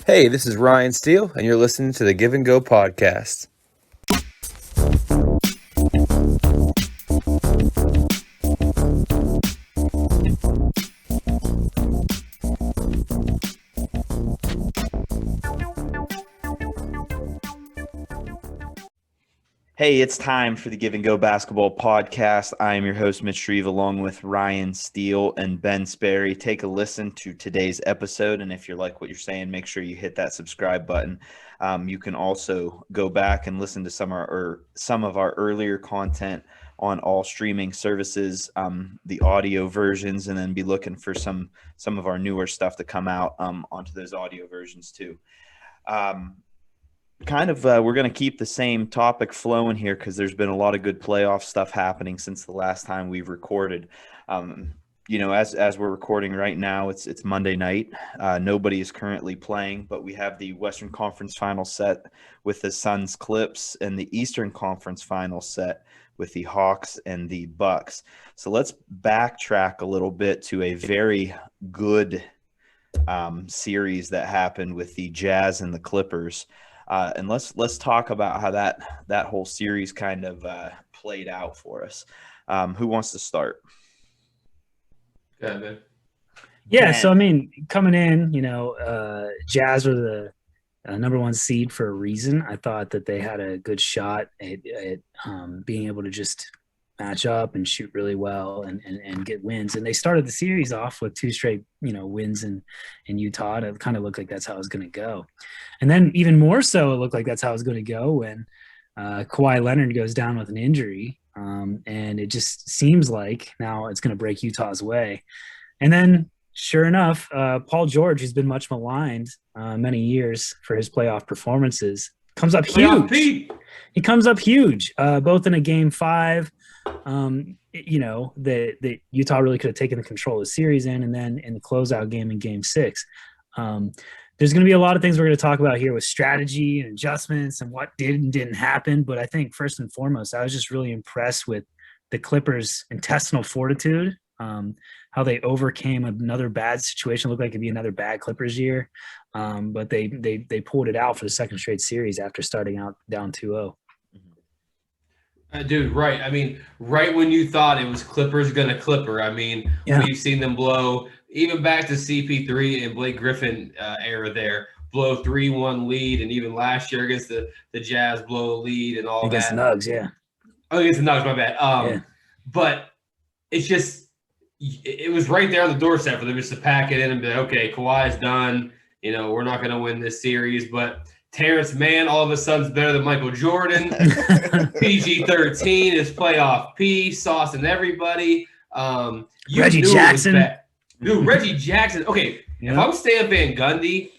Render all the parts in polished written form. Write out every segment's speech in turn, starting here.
Hey, this is Ryan Steele, and you're listening to the Give and Go podcast. Hey, it's time for the Give and Go Basketball Podcast. I am your host, Mitch Shreve, along with Ryan Steele and Ben Sperry. Take a listen to today's episode, and if you like what you're saying, make sure you hit that subscribe button. You can also go back and listen to some of our earlier content on all streaming services, the audio versions, and then be looking for some of our newer stuff to come out onto those audio versions too. We're going to keep the same topic flowing here because there's been a lot of good playoff stuff happening since the last time we've recorded. As we're recording right now, it's Monday night. Nobody is currently playing, but we have the Western Conference final set with the Suns Clips and the Eastern Conference final set with the Hawks and the Bucks. So let's backtrack a little bit to a very good series that happened with the Jazz and the Clippers. And let's talk about how that whole series kind of played out for us. Who wants to start? Yeah, man. Yeah, Ben. so I mean, coming in, Jazz were the number one seed for a reason. I thought that they had a good shot at being able to just match up and shoot really well and get wins. And they started the series off with two straight, wins in Utah. And it kind of looked like that's how it was going to go. And then even more so, it looked like that's how it was going to go when Kawhi Leonard goes down with an injury. And it just seems like now it's going to break Utah's way. And then sure enough, Paul George, who's been much maligned many years for his playoff performances, comes up huge. He comes up huge, both in a game 5, that Utah really could have taken the control of the series and then in the closeout game in game 6. There's going to be a lot of things we're going to talk about here with strategy and adjustments and what did and didn't happen. But I think first and foremost, I was just really impressed with the Clippers' intestinal fortitude, how they overcame another bad situation. Looked like it'd be another bad Clippers year. But they pulled it out for the second straight series after starting out down 2-0. Dude, right. I mean, right when you thought it was Clippers going to Clipper, we've seen them blow, even back to CP3 and Blake Griffin era there, blow 3-1 lead, and even last year against the Jazz blow a lead and all against that. Against the Nugs, yeah. Oh, against the Nugs, my bad. But it's just, it was right there on the doorstep for them just to pack it in and be like, okay, Kawhi's done. We're not going to win this series, but Terrence Mann all of a sudden is better than Michael Jordan. PG-13 is playoff P, saucing everybody. Reggie Jackson. Dude, Reggie Jackson. Okay, If I'm Stan Van Gundy,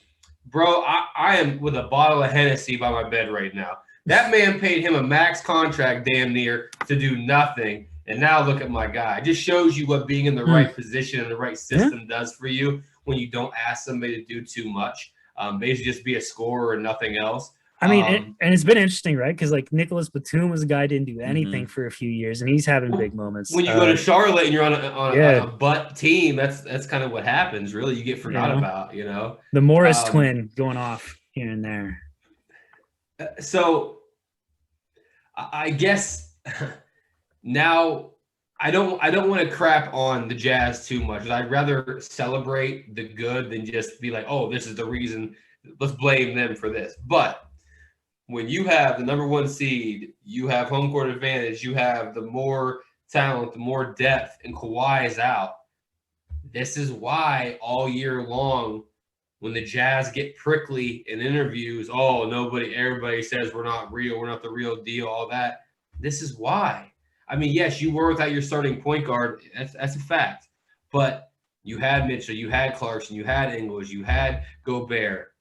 bro, I am with a bottle of Hennessy by my bed right now. That man paid him a max contract damn near to do nothing. And now look at my guy. It just shows you what being in the right position and the right system does for you when you don't ask somebody to do too much. Basically just be a scorer and nothing else. And it's been interesting, right? Because like Nicholas Batum was a guy who didn't do anything for a few years, and he's having big moments. When you go to Charlotte and you're on a butt team, that's kind of what happens. Really, you get forgot about. The Morris twin going off here and there. So, I guess now I don't want to crap on the Jazz too much. I'd rather celebrate the good than just be like, oh, this is the reason. Let's blame them for this. But when you have the number one seed, you have home court advantage, you have the more talent, the more depth, and Kawhi is out. This is why all year long, when the Jazz get prickly in interviews, everybody says we're not real, we're not the real deal, all that. This is why. Yes, you were without your starting point guard. That's a fact. But you had Mitchell, you had Clarkson, you had Ingles, you had Gobert,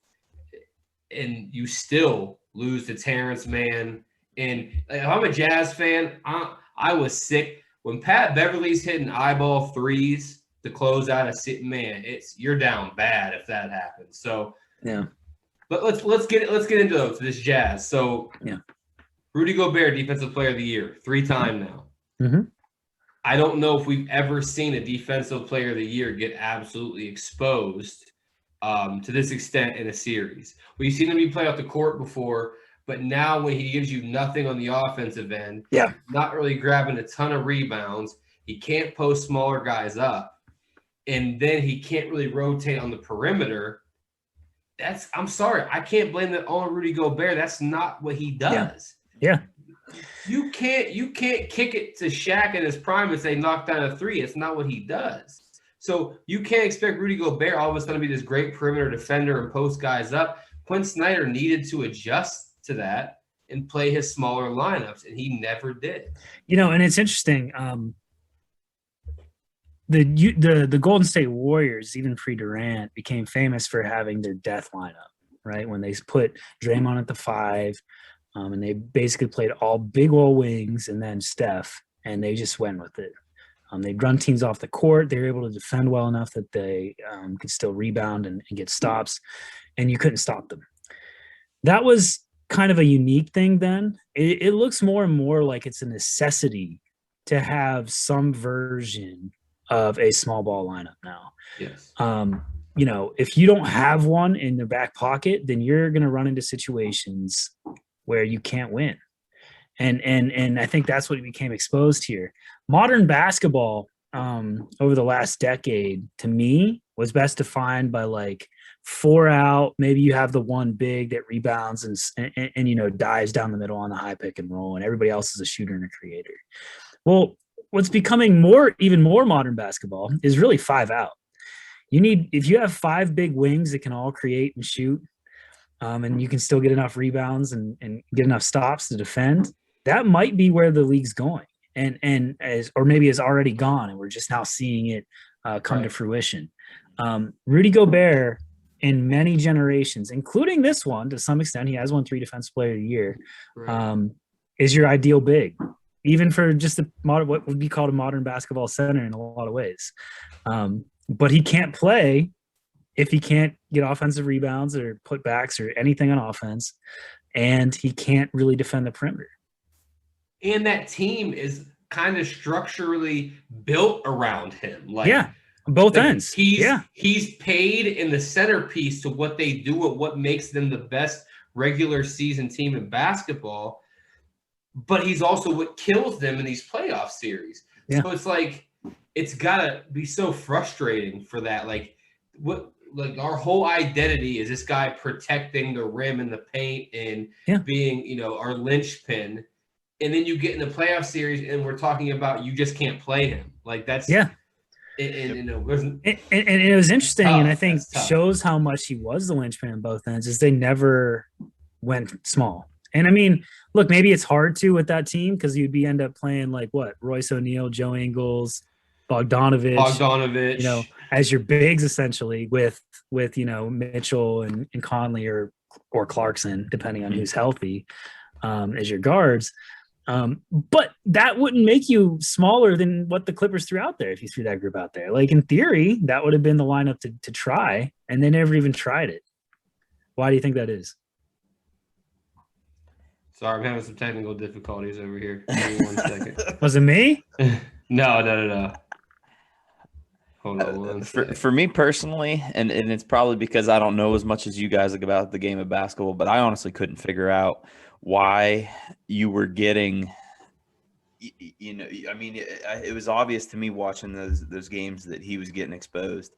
and you still lose to Terrence Mann. And if I'm a Jazz fan, I was sick when Pat Beverly's hitting eyeball threes to close out a sit. Man, you're down bad if that happens. So yeah. But let's get into this Jazz. So yeah. Rudy Gobert, Defensive Player of the Year, 3-time now. Mm-hmm. I don't know if we've ever seen a Defensive Player of the Year get absolutely exposed to this extent in a series. We've seen him be played off the court before, but now when he gives you nothing on the offensive end, not really grabbing a ton of rebounds, he can't post smaller guys up, and then he can't really rotate on the perimeter. I'm sorry, I can't blame that on Rudy Gobert. That's not what he does. Yeah. You can't kick it to Shaq in his prime and say knock down a three. It's not what he does. So you can't expect Rudy Gobert all of a sudden to be this great perimeter defender and post guys up. Quinn Snyder needed to adjust to that and play his smaller lineups, and he never did. And it's interesting. The Golden State Warriors, even pre-Durant, became famous for having their death lineup, right? When they put Draymond at the 5, and they basically played all big old wings and then Steph, and they just went with it. They'd run teams off the court. They were able to defend well enough that they could still rebound and get stops, and you couldn't stop them. That was kind of a unique thing then. It looks more and more like it's a necessity to have some version of a small ball lineup now. Yes. If you don't have one in the back pocket, then you're going to run into situations where you can't win. And I think that's what became exposed here. Modern basketball over the last decade, to me, was best defined by like 4 out. Maybe you have the one big that rebounds and dives down the middle on the high pick and roll, and everybody else is a shooter and a creator. Well, what's becoming even more modern basketball is really 5 out. If you have 5 big wings that can all create and shoot, and you can still get enough rebounds and get enough stops to defend, that might be where the league's going, or maybe has already gone, and we're just now seeing it come to fruition. Rudy Gobert, in many generations, including this one to some extent, he has won 3 Defensive Player of the Year, is your ideal big, even for just what would be called a modern basketball center in a lot of ways. But he can't play if he can't get offensive rebounds or putbacks or anything on offense, and he can't really defend the perimeter. And that team is kind of structurally built around him. Both ends. He's paid in the centerpiece to what they do and what makes them the best regular season team in basketball. But he's also what kills them in these playoff series. Yeah. So it's like, it's gotta be so frustrating for that. Our whole identity is this guy protecting the rim and the paint and being, our linchpin. And then you get in the playoff series and we're talking about you just can't play him. It was interesting, and I think shows how much he was the linchpin on both ends, is they never went small. And I mean, look, maybe it's hard to with that team because you'd end up playing Royce O'Neal, Joe Ingles, Bogdanovich, as your bigs essentially with Mitchell and Conley or Clarkson, depending on who's healthy, as your guards. But that wouldn't make you smaller than what the Clippers threw out there if you threw that group out there. In theory, that would have been the lineup to try, and they never even tried it. Why do you think that is? Sorry, I'm having some technical difficulties over here. Give me 1 second. Was it me? No. Hold on 1 second. For me personally, and it's probably because I don't know as much as you guys about the game of basketball, but I honestly couldn't figure out why you were getting, it was obvious to me watching those games that he was getting exposed.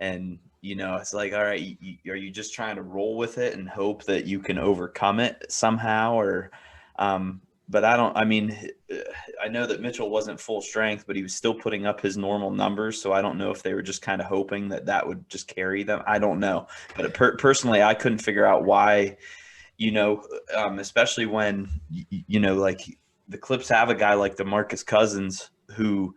And, it's like, all right, are you just trying to roll with it and hope that you can overcome it somehow? Or, but I know that Mitchell wasn't full strength, but he was still putting up his normal numbers. So I don't know if they were just kind of hoping that would just carry them. I don't know. But personally, I couldn't figure out why, especially when, the Clips have a guy like DeMarcus Cousins who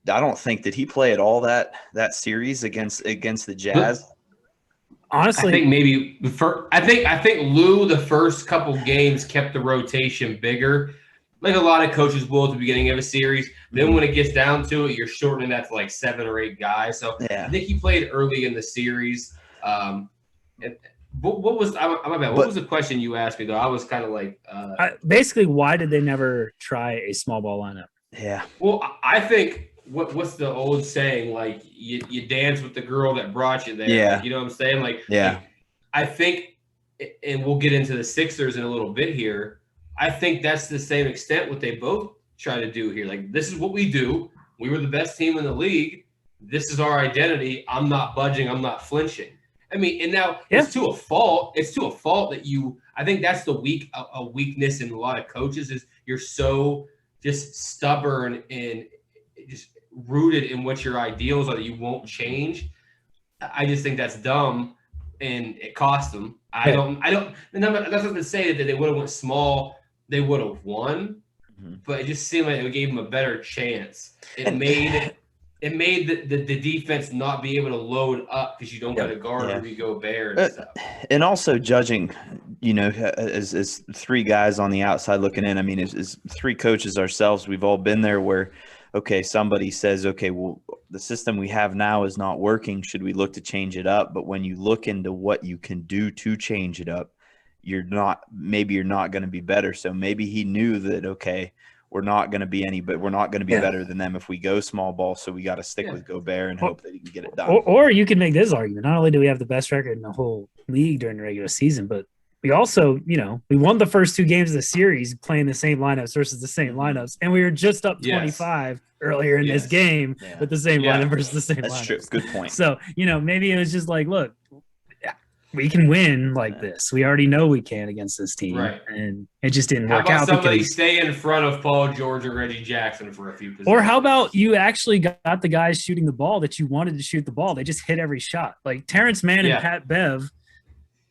I don't think did he play at all that series against the Jazz. Honestly, I think maybe I think Lou the first couple games kept the rotation bigger, like a lot of coaches will at the beginning of a series. Then when it gets down to it, you're shortening that to 7 or 8 guys. So I think he played early in the series. What was the question you asked me though? I was kind of basically, why did they never try a small ball lineup? Yeah. Well, I think what's the old saying? Like you dance with the girl that brought you there. Yeah. Like, you know what I'm saying? Yeah. I think, and we'll get into the Sixers in a little bit here. I think that's the same extent what they both try to do here. Like, this is what we do. We were the best team in the league. This is our identity. I'm not budging. I'm not flinching. I mean, and now it's to a fault. It's to a fault that I think that's a weakness in a lot of coaches is you're so just stubborn and just rooted in what your ideals are that you won't change. I just think that's dumb, and it cost them. I don't. And that's not to say that they would have went small. They would have won, but it just seemed like it gave them a better chance. It made the defense not be able to load up because you don't got a guard Rudy Gobert and stuff. And also judging, as three guys on the outside looking in. I mean, as three coaches ourselves, we've all been there where, okay, somebody says, okay, well, the system we have now is not working. Should we look to change it up? But when you look into what you can do to change it up, maybe you're not going to be better. So maybe he knew that, okay, we're not going to be better than them if we go small ball. So we got to stick with Gobert and hope that he can get it done. Or you can make this argument. Not only do we have the best record in the whole league during the regular season, but we also, we won the first two games of the series playing the same lineups versus the same lineups. And we were just up 25 earlier in this game with the same lineup versus the same lineups. That's true. Good point. So, maybe it was just like, look, we can win like this. We already know we can against this team. Right. And it just didn't work out. How about somebody stay in front of Paul George or Reggie Jackson for a few possessions? Or how about you actually got the guys shooting the ball that you wanted to shoot the ball? They just hit every shot. Like Terrence Mann and Pat Bev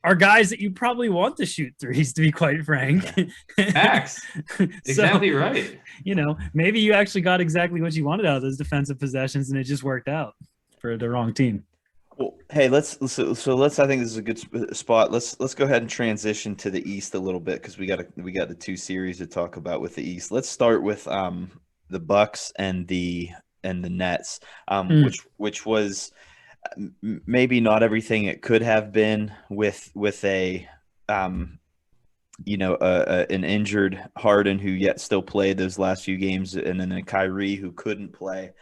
are guys that you probably want to shoot threes, to be quite frank. Facts. Exactly right. Maybe you actually got exactly what you wanted out of those defensive possessions and it just worked out for the wrong team. Well, hey, let's. I think this is a good spot. Let's go ahead and transition to the East a little bit because we got the two series to talk about with the East. Let's start with the Bucks and the Nets, which was maybe not everything it could have been with an injured Harden who yet still played those last few games, and then a Kyrie who couldn't play.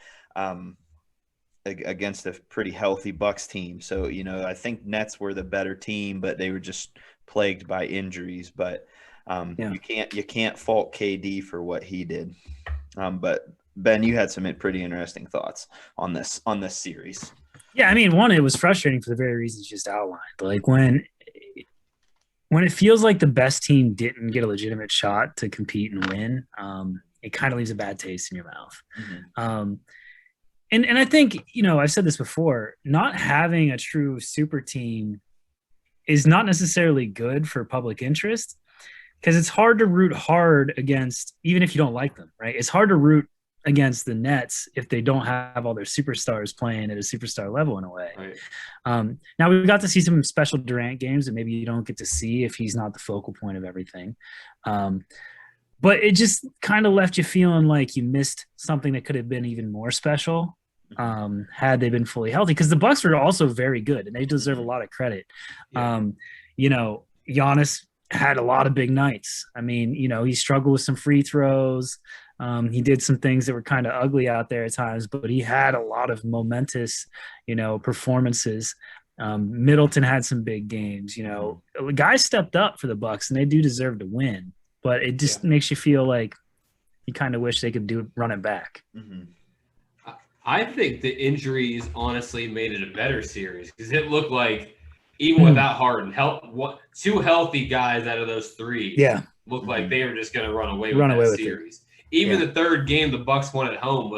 Against a pretty healthy Bucks team. So, I think Nets were the better team, but they were just plagued by injuries. But you can't fault KD for what he did. But Ben, you had some pretty interesting thoughts on this series. Yeah, I mean, one, it was frustrating for the very reasons you just outlined. Like when it feels like the best team didn't get a legitimate shot to compete and win, it kind of leaves a bad taste in your mouth. Mm-hmm. And I think, I've said this before, not having a true super team is not necessarily good for public interest because it's hard to root hard against, even if you don't like them, right? It's hard to root against the Nets if they don't have all their superstars playing at a superstar level in a way. Right. Now, we got to see some special Durant games that maybe you don't get to see if he's not the focal point of everything. But it just kind of left you feeling like you missed something that could have been even more special had they been fully healthy, because the Bucks were also very good and they deserve a lot of credit. Giannis had a lot of big nights. I mean, he struggled with some free throws. He did some things that were kind of ugly out there at times, but he had a lot of momentous, performances. Middleton had some big games. Guys stepped up for the Bucks and they do deserve to win, but it just makes you feel like you kind of wish they could run it back. Mm-hmm. I think the injuries honestly made it a better series because it looked like even without Harden, two healthy guys out of those three looked like they were just going to run away with that series. Even the third game the Bucks won at home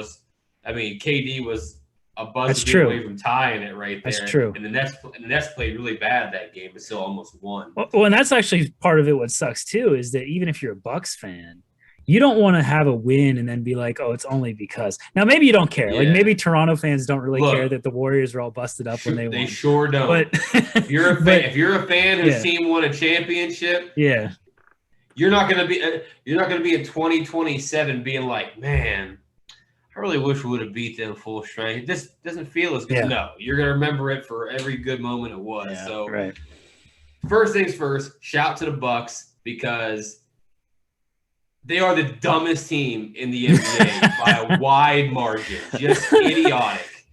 KD was a buzz away from tying it right there. That's true. And the Nets played really bad that game, but still almost won. Well, and that's actually part of it. What sucks too is that even if you're a Bucks fan, you don't want to have a win and then be like, oh, it's only because. Now, maybe you don't care. Yeah. Like maybe Toronto fans don't really care that the Warriors were all busted up when they won. They sure don't. But if you're a fan whose team won a championship, you're not going to be in 2027 being like, man, I really wish we would have beat them full strength. This doesn't feel as good. Yeah. No, you're going to remember it for every good moment it was. Yeah, so, first things first, shout to the Bucks because They are the dumbest team in the NBA by a wide margin. Just idiotic.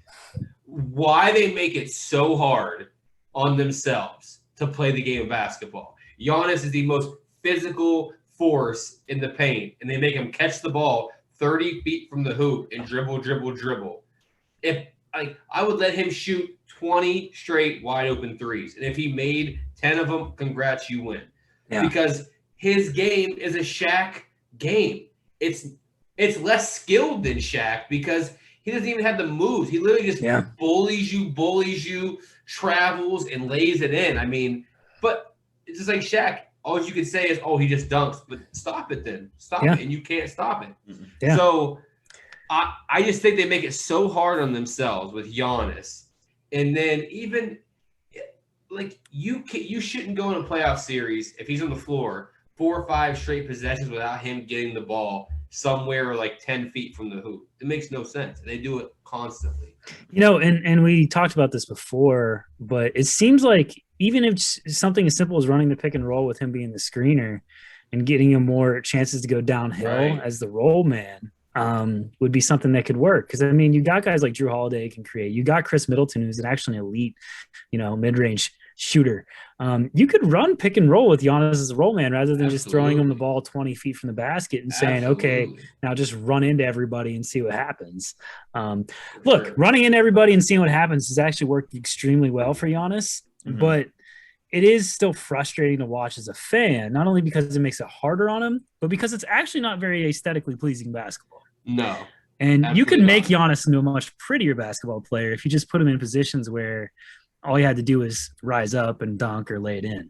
Why they make it so hard on themselves to play the game of basketball. Giannis is the most physical force in the paint, and they make him catch the ball 30 feet from the hoop and dribble. If I would let him shoot 20 straight wide open threes, and if he made 10 of them, congrats, you win. Yeah. Because his game is a Shaq game. It's less skilled than Shaq because he doesn't even have the moves. He literally just bullies you, travels, and lays it in. I mean, but it's just like Shaq. All you can say is, oh, he just dunks. But stop it then. Stop it. And you can't stop it. Yeah. So I just think they make it so hard on themselves with Giannis. And then even like you shouldn't go in a playoff series if he's on the floor 4 or 5 straight possessions without him getting the ball somewhere like 10 feet from the hoop. It makes no sense. They do it constantly. And we talked about this before, but it seems like even if something as simple as running the pick and roll with him being the screener and getting him more chances to go downhill as the roll man would be something that could work. Because, I mean, you got guys like Drew Holiday can create. You got Chris Middleton, who's an actually elite, mid-range shooter. You could run pick and roll with Giannis as a roll man rather than just throwing him the ball 20 feet from the basket and saying, okay, now just run into everybody and see what happens. Running into everybody and seeing what happens has actually worked extremely well for Giannis, but it is still frustrating to watch as a fan, not only because it makes it harder on him, but because it's actually not very aesthetically pleasing basketball. No. And you could make Giannis into a much prettier basketball player if you just put him in positions where all you had to do was rise up and dunk or lay it in.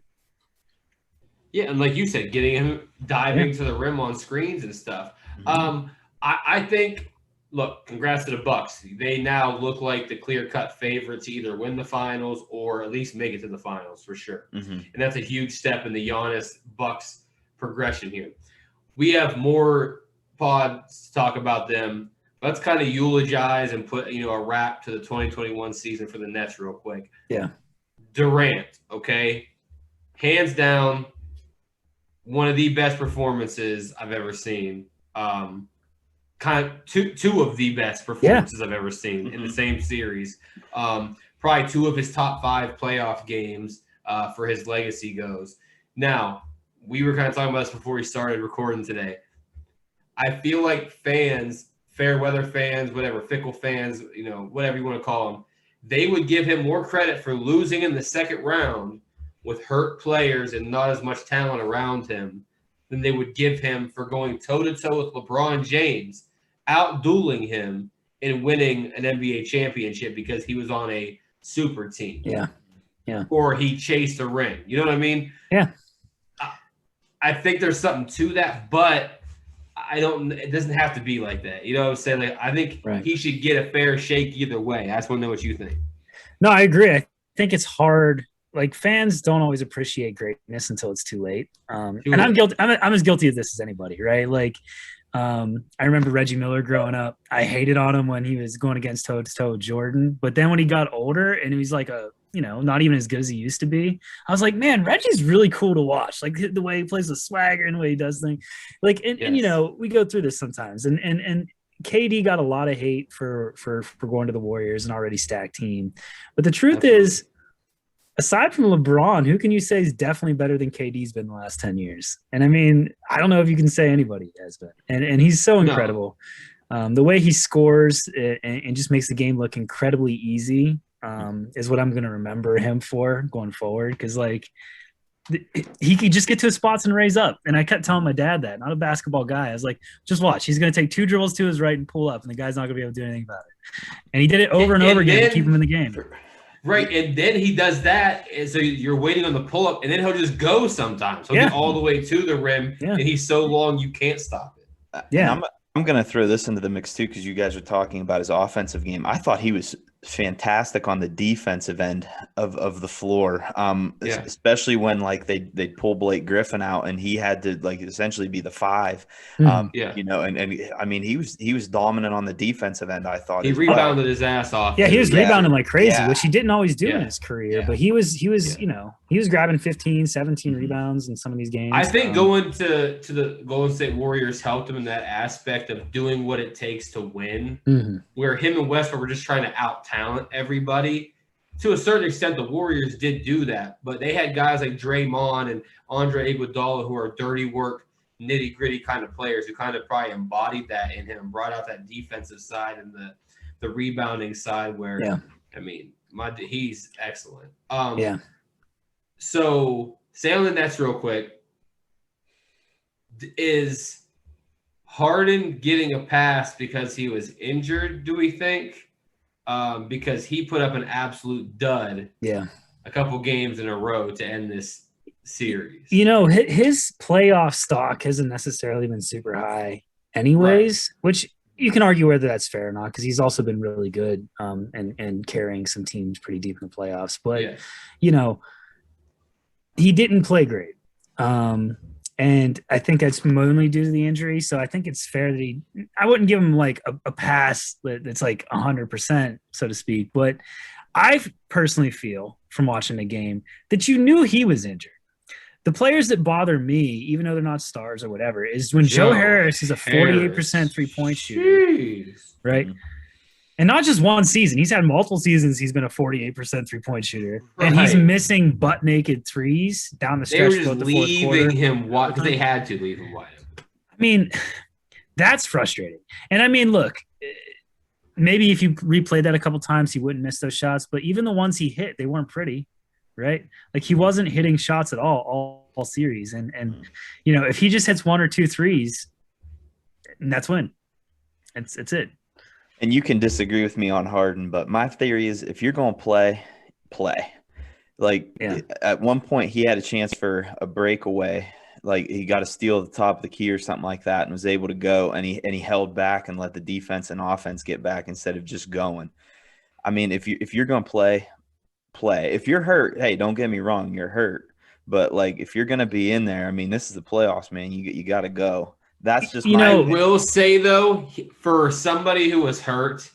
Yeah, and like you said, getting him diving to the rim on screens and stuff. I think, look, congrats to the Bucks. They now look like the clear-cut favorite to either win the finals or at least make it to the finals for sure. And that's a huge step in the Giannis Bucks progression here. We have more pods to talk about them. Let's kind of eulogize and put, a wrap to the 2021 season for the Nets real quick. Yeah. Durant, okay? Hands down, one of the best performances I've ever seen. Kind of two of the best performances I've ever seen in the same series. Probably 2 of his top 5 playoff games for his legacy goes. Now, we were kind of talking about this before we started recording today. I feel like fans, fair weather fans, whatever, fickle fans, whatever you want to call them, they would give him more credit for losing in the second round with hurt players and not as much talent around him than they would give him for going toe-to-toe with LeBron James, out-dueling him and winning an NBA championship because he was on a super team. Yeah. Or he chased a ring. You know what I mean? Yeah. I think there's something to that, but it doesn't have to be like that. You know what I'm saying? Like, I think he should get a fair shake either way. I just want to know what you think. No, I agree. I think it's hard. Like, fans don't always appreciate greatness until it's too late. And I'm guilty. I'm as guilty of this as anybody, right? Like, I remember Reggie Miller growing up. I hated on him when he was going against toe-to-toe with Jordan. But then when he got older and he was like not even as good as he used to be, I was like, man, Reggie's really cool to watch. Like the way he plays the swagger and the way he does things. Like, and we go through this sometimes. And KD got a lot of hate for going to the Warriors, an already stacked team. But the truth is, aside from LeBron, who can you say is definitely better than KD's been the last 10 years? And I mean, I don't know if you can say anybody has been. And he's so incredible. The way he scores and just makes the game look incredibly easy is what I'm going to remember him for going forward. Because, like, he could just get to his spots and raise up. And I kept telling my dad that, not a basketball guy. I was like, just watch. He's going to take 2 dribbles to his right and pull up, and the guy's not going to be able to do anything about it. And he did it over and over again to keep him in the game. Right, and then he does that, and so you're waiting on the pull-up, and then he'll just go sometimes. He'll get all the way to the rim, and he's so long you can't stop it. Yeah. I'm going to throw this into the mix, too, because you guys are talking about his offensive game. I thought he was fantastic on the defensive end of the floor, especially when, like, they pull Blake Griffin out, and he had to, like, essentially be the 5. And I mean, he was dominant on the defensive end, I thought. He rebounded his ass off. Yeah, he was rebounding like crazy, which he didn't always do in his career. But he was He was grabbing 15, 17 rebounds in some of these games. I think going to the Golden State Warriors helped him in that aspect of doing what it takes to win, where him and Westbrook were just trying to out-talent everybody. To a certain extent, the Warriors did do that, but they had guys like Draymond and Andre Iguodala who are dirty work, nitty-gritty kind of players who kind of probably embodied that in him, brought out that defensive side and the rebounding side where, I mean, he's excellent. So, stay on the Nets real quick. Is Harden getting a pass because he was injured, do we think? Because he put up an absolute dud a couple games in a row to end this series. You know, his playoff stock hasn't necessarily been super high anyways, which you can argue whether that's fair or not because he's also been really good and carrying some teams pretty deep in the playoffs. But, you know, he didn't play great. And I think that's mainly due to the injury. So I think it's fair that I wouldn't give him like a pass that's like 100%, so to speak. But I personally feel from watching the game that you knew he was injured. The players that bother me, even though they're not stars or whatever, is when Joe Harris is a 48% 3-point shooter, right? And not just one season. He's had multiple seasons. He's been a 48% 3-point shooter. And he's missing butt-naked threes down the stretch. They were just leaving him wide because they had to leave him wide. I mean, that's frustrating. And I mean, look, maybe if you replay that a couple times, he wouldn't miss those shots. But even the ones he hit, they weren't pretty, right? Like he wasn't hitting shots at all series. And you know, if he just hits 1 or 2 threes, that's win. It's it. And you can disagree with me on Harden, but my theory is if you're going to play. Like at one point he had a chance for a breakaway. Like he got a steal at the top of the key or something like that and was able to go and he held back and let the defense and offense get back instead of just going. I mean, if you're going to play. If you're hurt, hey, don't get me wrong, you're hurt. But like if you're going to be in there, I mean, this is the playoffs, man. You got to go. That's just I will say though, for somebody who was hurt,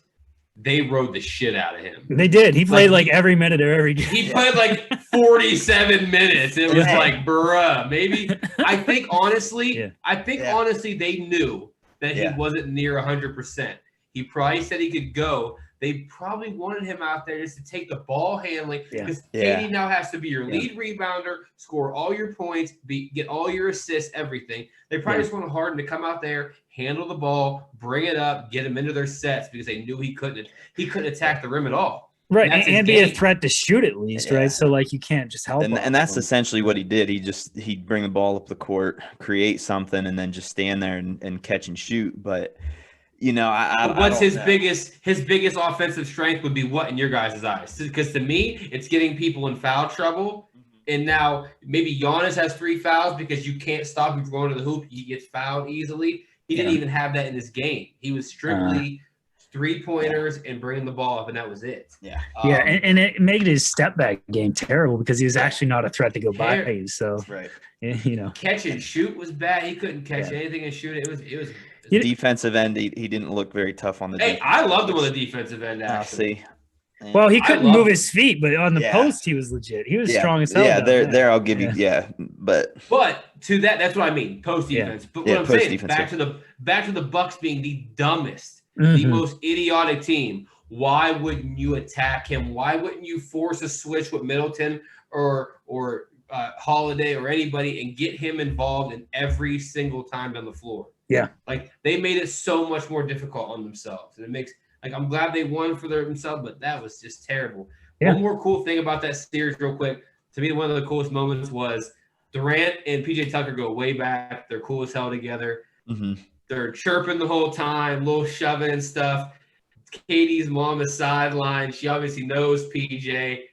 they rode the shit out of him. They did. He played like every minute of every game. He played like 47 minutes. It was like, bruh, maybe. I think honestly, they knew that he wasn't near 100%. He probably said he could go. They probably wanted him out there just to take the ball handling because KD now has to be your lead rebounder, score all your points, get all your assists, everything. They probably just wanted Harden to come out there, handle the ball, bring it up, get him into their sets because they knew he couldn't attack the rim at all. Right, and be a threat to shoot at least, right? So like you can't just help. And that's essentially what he did. He'd bring the ball up the court, create something, and then just stand there and catch and shoot. But you know, what's his biggest offensive strength would be what in your guys' eyes? Because to me, it's getting people in foul trouble. And now maybe Giannis has 3 fouls because you can't stop him from going to the hoop. He gets fouled easily. He didn't even have that in his game. He was strictly 3-pointers and bringing the ball up, and that was it. And it made his step back game terrible because he was actually not a threat to go by you. So you know, catch and shoot was bad. He couldn't catch anything and shoot it. It was defensive end. He didn't look very tough on the. Hey, I loved him on the defensive end. Actually, well, he couldn't move his feet, but on the post, he was legit. He was strong as hell. Yeah, there, I'll give you. But to that's what I mean, post defense. But what I'm saying, back to the Bucks being the dumbest, the most idiotic team. Why wouldn't you attack him? Why wouldn't you force a switch with Middleton or Holiday or anybody and get him involved in every single time down the floor? Yeah, like they made it so much more difficult on themselves, and it makes I'm glad they won for themselves, but that was just terrible. One more cool thing about that series, real quick, to me, one of the coolest moments was Durant and PJ Tucker go way back. They're cool as hell together. They're chirping the whole time, little shoving and stuff. Katie's mom is sideline. She obviously knows PJ.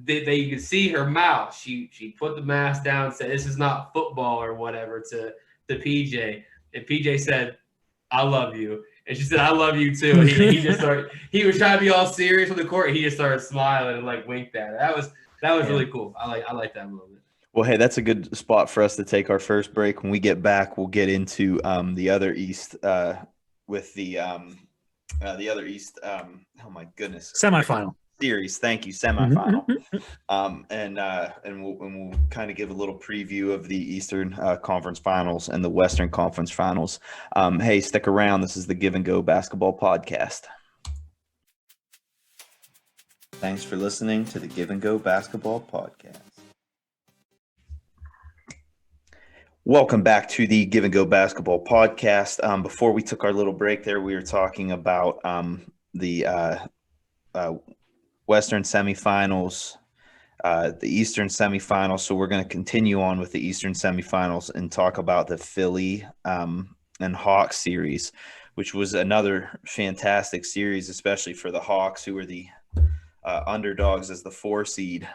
You could see her mouth. She put the mask down and said, "This is not football" or whatever to PJ. And PJ said, "I love you." And she said, "I love you too." He just started. He was trying to be all serious on the court. He just started smiling and like winked at her. That was really cool. I like that moment. Well, hey, that's a good spot for us to take our first break. When we get back, we'll get into the other East with the other East. Oh my goodness, semifinal. Series. Thank you. Semifinal. And we'll kind of give a little preview of the Eastern Conference Finals and the Western Conference Finals. Hey, stick around. This is the Give and Go Basketball Podcast. Thanks for listening to the Give and Go Basketball Podcast. Welcome back to the Give and Go Basketball Podcast. Before we took our little break there, we were talking about the Western semifinals, the Eastern semifinals. So we're going to continue on with the Eastern semifinals and talk about the Philly and Hawks series, which was another fantastic series, especially for the Hawks, who were the underdogs as the 4 seed.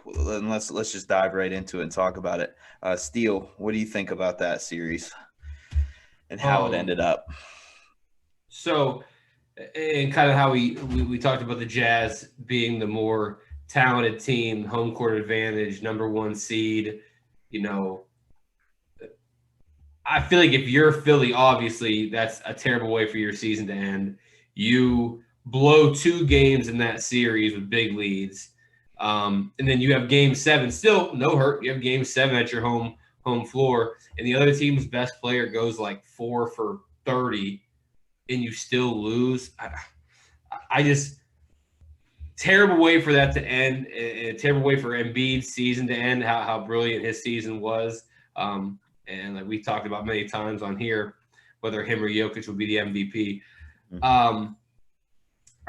Let's just dive right into it and talk about it. Steele, what do you think about that series and how it ended up? So, and kind of how we talked about the Jazz being the more talented team, home court advantage, number 1 seed. You know, I feel like if you're Philly, obviously that's a terrible way for your season to end. You blow 2 games in that series with big leads. And then you have game 7, still no hurt. You have game 7 at your home floor, and the other team's best player goes like 4 for 30, and you still lose. I just terrible way for that to end, and a terrible way for Embiid's season to end. How brilliant his season was, and like we talked about many times on here, whether him or Jokic would be the MVP.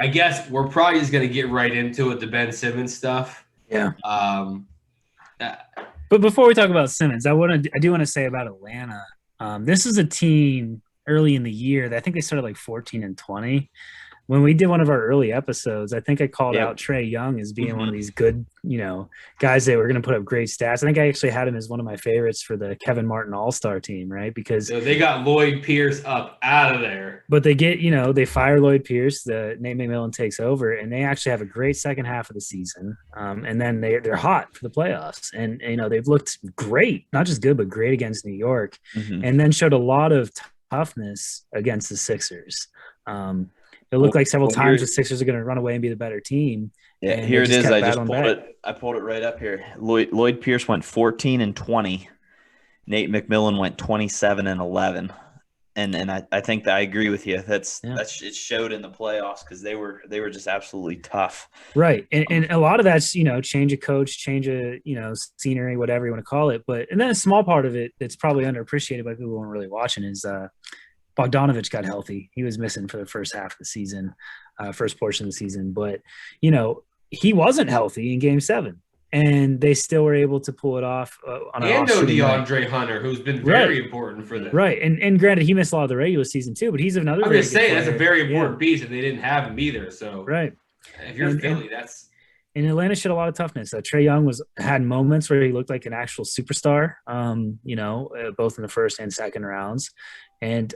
I guess we're probably just going to get right into it, the Ben Simmons stuff. Yeah. But before we talk about Simmons, I do want to say about Atlanta. This is a team early in the year that I think they started like 14-20. When we did one of our early episodes, I think I called out Trae Young as being one of these good, guys that were going to put up great stats. I think I actually had him as one of my favorites for the Kevin Martin All-Star team, right? Because they got Lloyd Pierce up out of there. But they get, they fire Lloyd Pierce, the Nate McMillan takes over, and they actually have a great second half of the season. And then they're hot for the playoffs. And, they've looked great, not just good, but great against New York, and then showed a lot of toughness against the Sixers. It looked like several times the Sixers are going to run away and be the better team. Yeah, here it is. I just pulled it. I pulled it right up here. Lloyd Pierce went 14-20. Nate McMillan went 27-11. And I think that I agree with you. That's it showed in the playoffs because they were just absolutely tough. Right. And a lot of that's, change of coach, change of, scenery, whatever you want to call it. And then a small part of it that's probably underappreciated by people who aren't really watching is Bogdanovich got healthy. He was missing for the first half of the season, first portion of the season. But, he wasn't healthy in game 7. And they still were able to pull it off. On and no DeAndre Hunter, who's been very important for them. Right. And granted, he missed a lot of the regular season too, but he's another. I'm just saying, that's a very important piece, and they didn't have him either. So, right. If you're Philly, that's. And Atlanta showed a lot of toughness. Trae Young had moments where he looked like an actual superstar, both in the first and second rounds. And,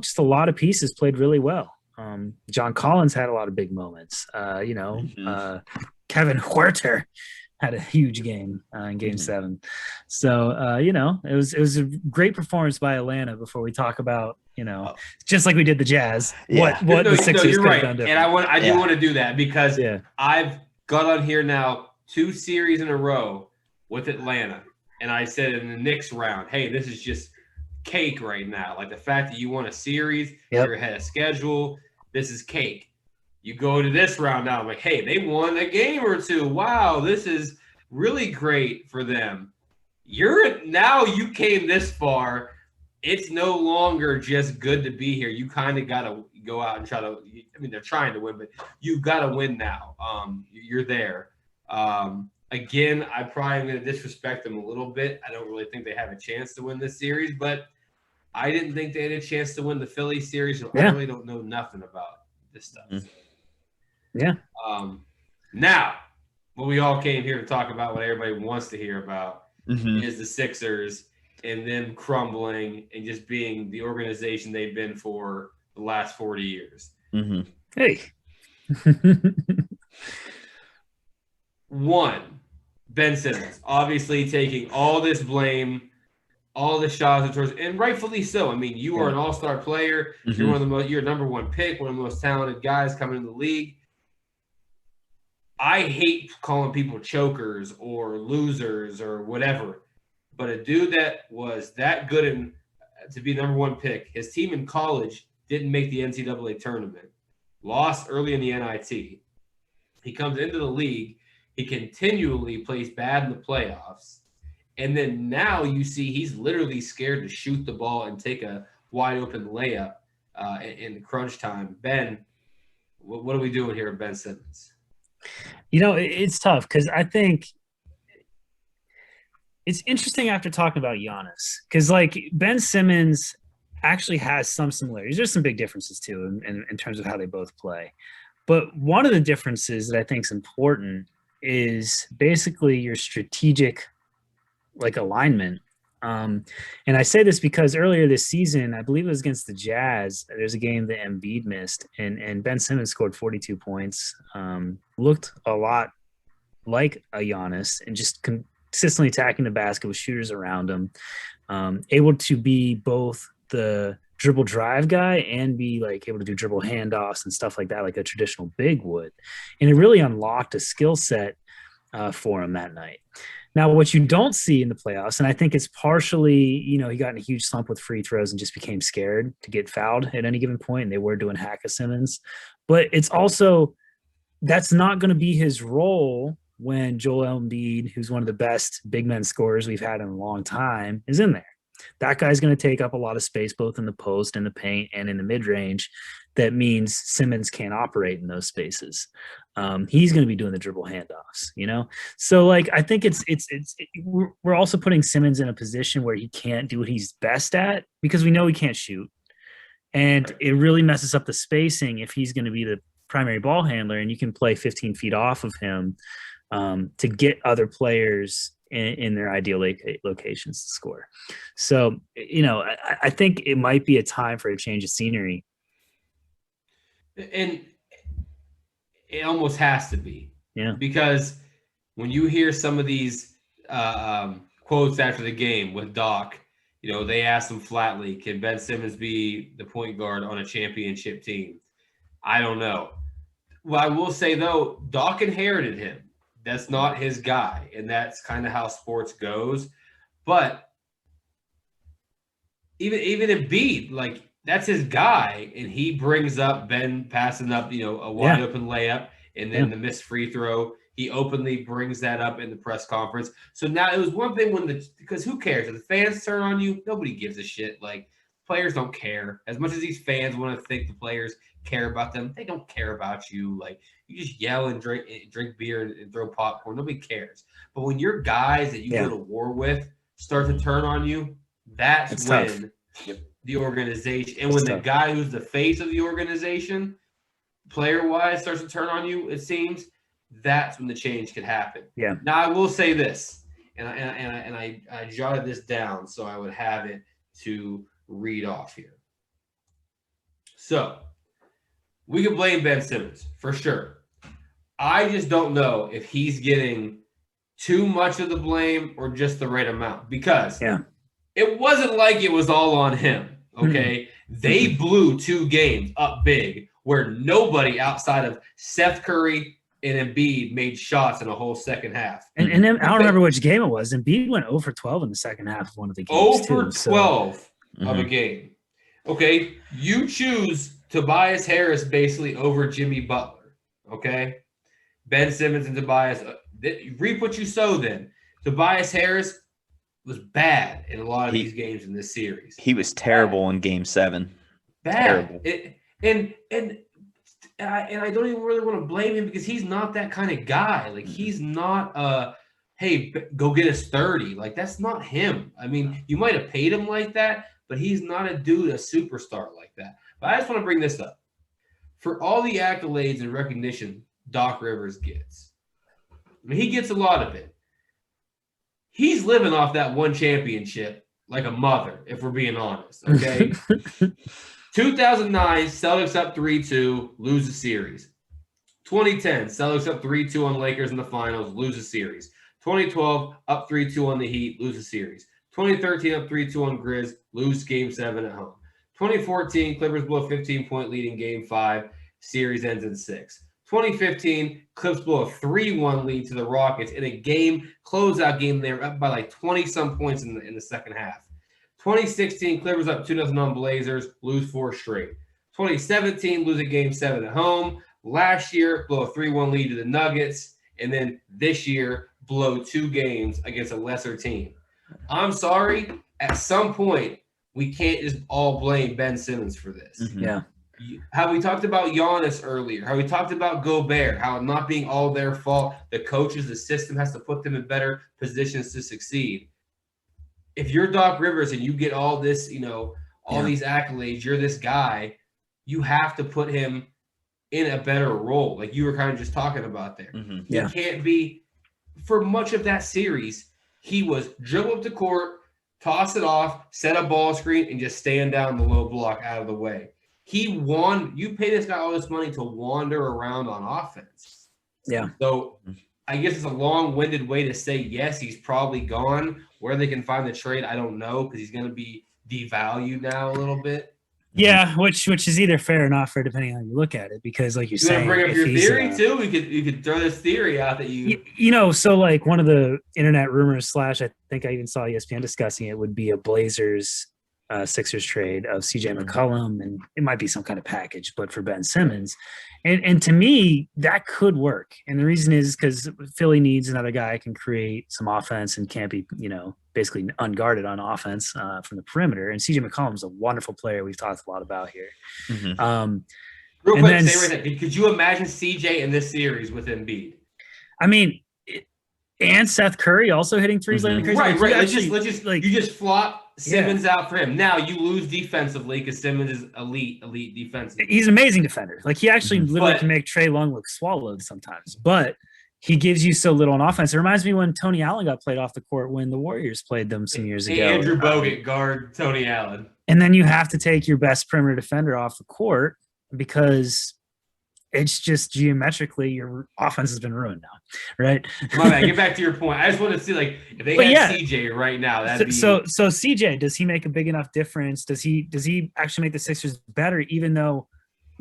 just a lot of pieces played really well. John Collins had a lot of big moments. Kevin Huerter had a huge game in game 7. So, it was a great performance by Atlanta before we talk about, just like we did the Jazz, what the Sixers could have done different. And I do want to do that because I've got on here now 2 series in a row with Atlanta. And I said in the Knicks round, hey, this is just cake right now. Like the fact that you won a series, you're ahead of schedule, this is cake. You go to this round now, I'm like, hey, they won a game or 2. Wow, this is really great for them. Now you came this far. It's no longer just good to be here. You kind of got to go out and try to – I mean, they're trying to win, but you got to win now. You're there. Again, I probably am going to disrespect them a little bit. I don't really think they have a chance to win this series, but I didn't think they had a chance to win the Philly series. So I really don't know nothing about this stuff. Yeah. Now, what we all came here to talk about, what everybody wants to hear about, is the Sixers and them crumbling and just being the organization they've been for the last 40 years. Hey. One, Ben Simmons, obviously taking all this blame, all the shots towards, and rightfully so. I mean, you are an all-star player. You're you're number 1 pick, one of the most talented guys coming in the league. I hate calling people chokers or losers or whatever, but a dude that was that good in to be number one pick, his team in college didn't make the NCAA tournament, lost early in the NIT. He comes into the league, he continually plays bad in the playoffs, and then now you see he's literally scared to shoot the ball and take a wide open layup in the crunch time. Ben, what are we doing here with Ben Simmons? It's tough because I think it's interesting after talking about Giannis because like Ben Simmons actually has some similarities. There's some big differences too in terms of how they both play. But one of the differences that I think is important is basically your strategic like alignment. And I say this because earlier this season, I believe it was against the Jazz. There's a game that Embiid missed, and Ben Simmons scored 42 points. Looked a lot like a Giannis, and just consistently attacking the basket with shooters around him. Able to be both the dribble drive guy and be like able to do dribble handoffs and stuff like that, like a traditional big would. And it really unlocked a skill set for him that night. Now, what you don't see in the playoffs, and I think it's partially, he got in a huge slump with free throws and just became scared to get fouled at any given point. And they were doing hack of Simmons. But it's also, that's not going to be his role when Joel Embiid, who's one of the best big men scorers we've had in a long time, is in there. That guy's going to take up a lot of space, both in the post, in the paint, and in the mid-range. That means Simmons can't operate in those spaces. He's going to be doing the dribble handoffs, So like, I think we're also putting Simmons in a position where he can't do what he's best at because we know he can't shoot. And it really messes up the spacing if he's going to be the primary ball handler and you can play 15 feet off of him to get other players in their ideal locations to score. So, I think it might be a time for a change of scenery. And it almost has to be. Yeah. Because when you hear some of these quotes after the game with Doc, they asked him flatly, can Ben Simmons be the point guard on a championship team? I don't know. Well, I will say, though, Doc inherited him. That's not his guy, and that's kind of how sports goes. But even Embiid, like, that's his guy, and he brings up Ben passing up, a wide open layup and then the missed free throw. He openly brings that up in the press conference. So now it was one thing because who cares? If the fans turn on you, nobody gives a shit. Like, players don't care. As much as these fans want to think the players care about them, they don't care about you. Like, you just yell and drink beer and throw popcorn. Nobody cares. But when your guys that you go to war with start to turn on you, that's when the organization and when the guy who's the face of the organization, player-wise, starts to turn on you, it seems, that's when the change could happen. Yeah. Now, I will say this, and I jotted this down so I would have it to read off here. So, we can blame Ben Simmons, for sure. I just don't know if he's getting too much of the blame or just the right amount because it wasn't like it was all on him, okay? They blew 2 games up big where nobody outside of Seth Curry and Embiid made shots in a whole second half. And then, I don't remember which game it was. Embiid went 0 for 12 in the second half of one of the games. 0 for 12 of a game. Okay, you choose Tobias Harris basically over Jimmy Butler, okay? Ben Simmons and Tobias, reap what you sow then. Tobias Harris was bad in a lot of these games in this series. He was terrible in Game 7. Bad. And I don't even really want to blame him because he's not that kind of guy. Like, he's not hey, go get us 30. Like, that's not him. I mean, you might have paid him like that, but he's not a superstar like that. But I just want to bring this up. For all the accolades and recognition Doc Rivers gets, I mean, he gets a lot of it. He's living off that one championship like a mother, if we're being honest, okay? 2009, Celtics up 3-2, lose the series. 2010, Celtics up 3-2 on Lakers in the finals, lose the series. 2012, up 3-2 on the Heat, lose the series. 2013, up 3-2 on Grizz, lose Game 7 at home. 2014, Clippers blow a 15-point lead in Game 5, series ends in 6. 2015, Clips blow a 3-1 lead to the Rockets in a closeout game. They were up by like 20-some points in the second half. 2016, Clippers up 2-0 on Blazers, lose 4 straight. 2017, lose a game 7 at home. Last year, blow a 3-1 lead to the Nuggets. And then this year, blow 2 games against a lesser team. I'm sorry. At some point, we can't just all blame Ben Simmons for this. Mm-hmm. Yeah. How we talked about Giannis earlier, how we talked about Gobert, how it not being all their fault, the coaches, the system has to put them in better positions to succeed. If you're Doc Rivers and you get all this, these accolades, you're this guy, you have to put him in a better role, like you were kind of just talking about there. Mm-hmm. He can't be, for much of that series, he was dribble up the court, toss it off, set a ball screen, and just stand down the low block out of the way. You pay this guy all this money to wander around on offense. Yeah. So I guess it's a long-winded way to say, yes, he's probably gone. Where they can find the trade, I don't know, because he's going to be devalued now a little bit. Yeah, which is either fair or not fair, depending on how you look at it. Because, like you're saying, you want to bring up your theory too? We could throw this theory out that so like one of the internet rumors / I think I even saw ESPN discussing it would be a Blazers Sixers trade of CJ McCollum, and it might be some kind of package, but for Ben Simmons. And to me, that could work. And the reason is because Philly needs another guy who can create some offense and can't be, basically unguarded on offense from the perimeter. And CJ McCollum is a wonderful player we've talked a lot about here. Mm-hmm. Real quick, say right there, could you imagine CJ in this series with Embiid? I mean, and Seth Curry also hitting threes like crazy. Right. Let's just you just flop Simmons out for him. Now you lose defensively because Simmons is elite defensively. He's an amazing defender. Like he actually literally can make Trae Young look swallowed sometimes, but he gives you so little on offense. It reminds me when Tony Allen got played off the court when the Warriors played them some years ago. Andrew Bogut guard Tony Allen. And then you have to take your best perimeter defender off the court because it's just geometrically your offense has been ruined now, right? My bad. Get back to your point. I just want to see if they had CJ right now. That'd be so CJ, does he make a big enough difference? Does he actually make the Sixers better, even though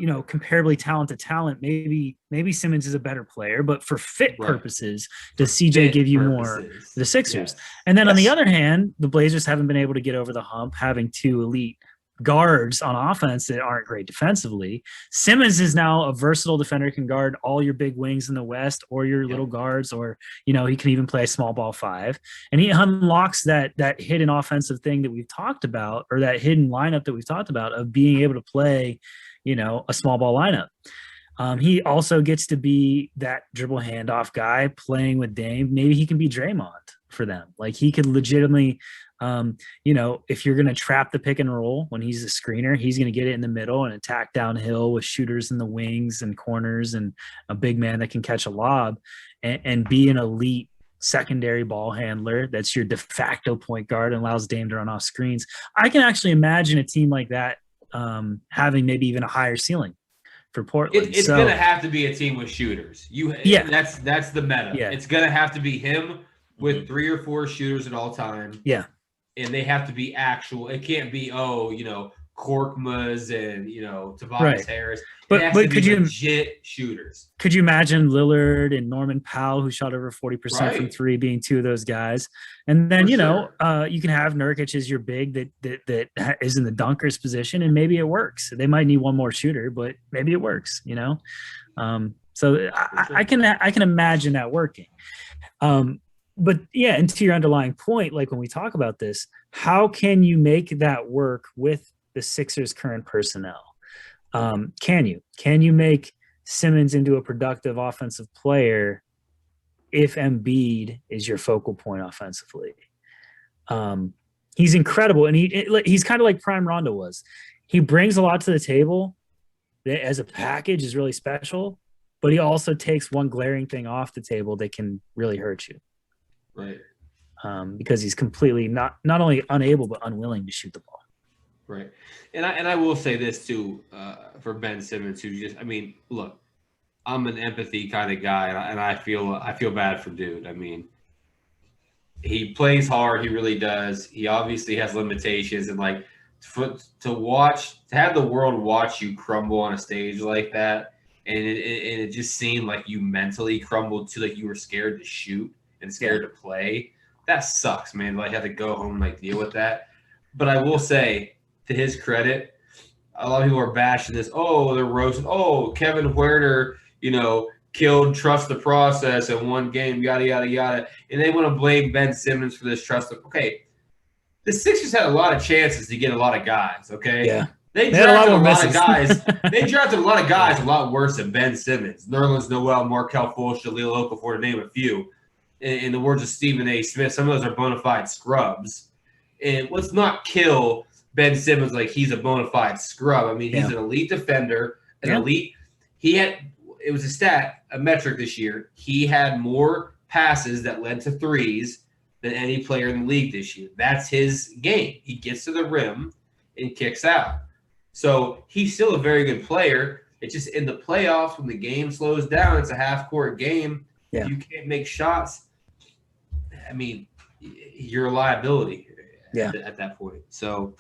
comparably talent to talent, maybe Simmons is a better player, but for fit purposes, does CJ give you more for the Sixers? Yes. And then on the other hand, the Blazers haven't been able to get over the hump, having 2 elite guards on offense that aren't great defensively. Simmons is now a versatile defender, can guard all your big wings in the West or your little guards, or he can even play a small ball 5, and he unlocks that hidden offensive thing that we've talked about, or that hidden lineup that we've talked about of being able to play a small ball lineup. He also gets to be that dribble handoff guy playing with Dame. Maybe he can be Draymond for them. Like he could legitimately if you're going to trap the pick and roll when he's a screener, he's going to get it in the middle and attack downhill with shooters in the wings and corners and a big man that can catch a lob and be an elite secondary ball handler. That's your de facto point guard and allows Dame to run off screens. I can actually imagine a team like that having maybe even a higher ceiling for Portland. It's going to have to be a team with shooters. That's the meta. Yeah. It's going to have to be him with 3 or 4 shooters at all time. Yeah. And they have to be actual. It can't be Korkmaz and Tobias Harris. But could you legit shooters? Could you imagine Lillard and Norman Powell, who shot over 40% from 3, being 2 of those guys? And then you can have Nurkic as your big that is in the dunker's position, and maybe it works. They might need one more shooter, but maybe it works. So I can imagine that working. But yeah, and to your underlying point, like when we talk about this, how can you make that work with the Sixers' current personnel? Can you make Simmons into a productive offensive player if Embiid is your focal point offensively? He's incredible, and he's kind of like Prime Rondo was. He brings a lot to the table that as a package is really special, but he also takes one glaring thing off the table that can really hurt you. Right. Because he's completely not only unable but unwilling to shoot the ball. Right. And I will say this too, for Ben Simmons, who look, I'm an empathy kind of guy, and I feel bad for dude. I mean, he plays hard, he really does. He obviously has limitations, and to have the world watch you crumble on a stage like that, and it just seemed like you mentally crumbled to like you were scared to shoot and scared to play. That sucks, man. Like have to go home and like deal with that. But I will say, to his credit, a lot of people are bashing this. Oh, they're roasting. Oh, Kevin Huerter, killed trust the process in one game, yada yada yada, and they want to blame Ben Simmons for this trust. Okay, the Sixers had a lot of chances to get a lot of guys. Okay, Yeah. they had a lot drafted a more lot of misses. guys. They drafted a lot of guys a lot worse than Ben Simmons, Nerlens Noel, Markelle Fultz, Jahlil Okafor, to name a few. In the words of Stephen A. Smith, some of those are bona fide scrubs. And let's not kill Ben Simmons like he's a bona fide scrub. I mean, he's an elite defender, elite. It was a metric this year. He had more passes that led to threes than any player in the league this year. That's his game. He gets to the rim and kicks out. So he's still a very good player. It's just in the playoffs when the game slows down, it's a half-court game. Yeah. If you can't make shots, I mean, you're a liability at that point. So,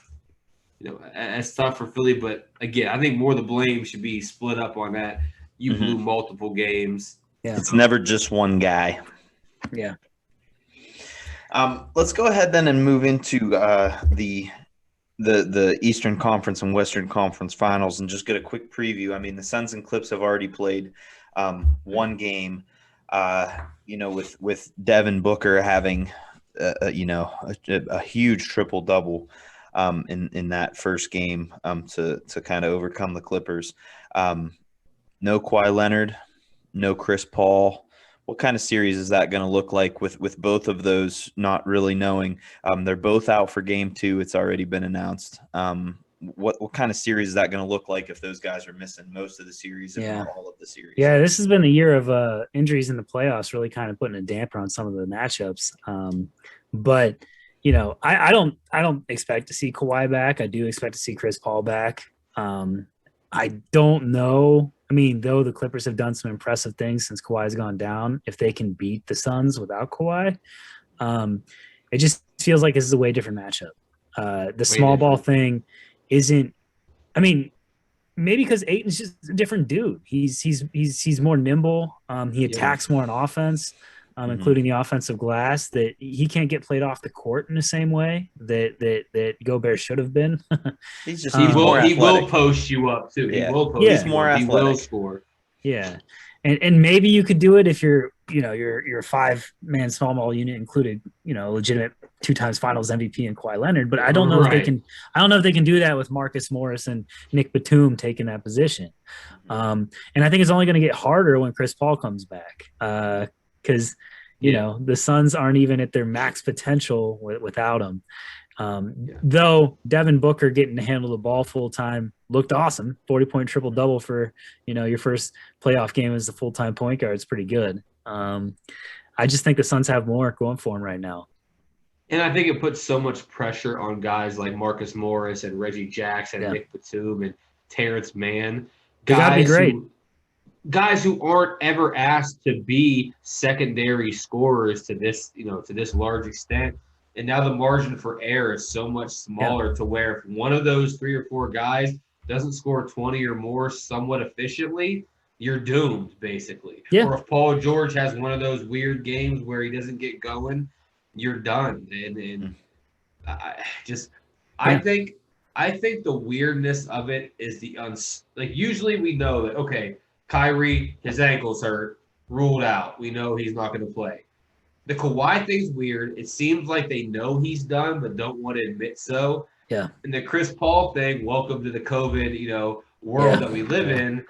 it's tough for Philly. But, again, I think more of the blame should be split up on that. You blew multiple games. Yeah. It's never just one guy. Yeah. Let's go ahead then and move into the Eastern Conference and Western Conference Finals and just get a quick preview. I mean, the Suns and Clips have already played one game. With Devin Booker having a huge triple double in that first game to kind of overcome the Clippers. No Kawhi Leonard, no Chris Paul. What kind of series is that going to look like with both of those not really knowing? They're both out for game 2. It's already been announced. What kind of series is that going to look like if those guys are missing most of the series, if not all of the series? Yeah, this has been a year of injuries in the playoffs, really kind of putting a damper on some of the matchups. But I don't expect to see Kawhi back. I do expect to see Chris Paul back. I don't know. I mean, though the Clippers have done some impressive things since Kawhi's gone down, if they can beat the Suns without Kawhi, it just feels like this is a way different matchup. The small ball thing isn't. I mean, maybe because Ayton's just a different dude. He's more nimble. He attacks more on offense, including the offensive glass. That he can't get played off the court in the same way that Gobert should have been. He's just he will post you up too. Yeah. He will post. He's more athletic. He will score. Yeah, and maybe you could do it if your 5-man small ball unit included legitimate 2 times Finals MVP and Kawhi Leonard. But I don't know if they can. I don't know if they can do that with Marcus Morris and Nick Batum taking that position. And I think it's only going to get harder when Chris Paul comes back because the Suns aren't even at their max potential without him. Though Devin Booker getting to handle the ball full time looked awesome. 40-point triple double for your first playoff game as a full time point guard. It's pretty good. I just think the Suns have more going for them right now. And I think it puts so much pressure on guys like Marcus Morris and Reggie Jackson, and Nick Batum and Terrence Mann. Guys who aren't ever asked to be secondary scorers to this large extent. And now the margin for error is so much smaller to where if one of those 3 or 4 guys doesn't score 20 or more somewhat efficiently, you're doomed, basically. Yeah. Or if Paul George has one of those weird games where he doesn't get going, you're done. And I think the weirdness of it is usually we know that, okay, Kyrie, his ankle's hurt, ruled out. We know he's not going to play. The Kawhi thing's weird. It seems like they know he's done, but don't want to admit so. Yeah. And the Chris Paul thing, welcome to the COVID, world that we live in.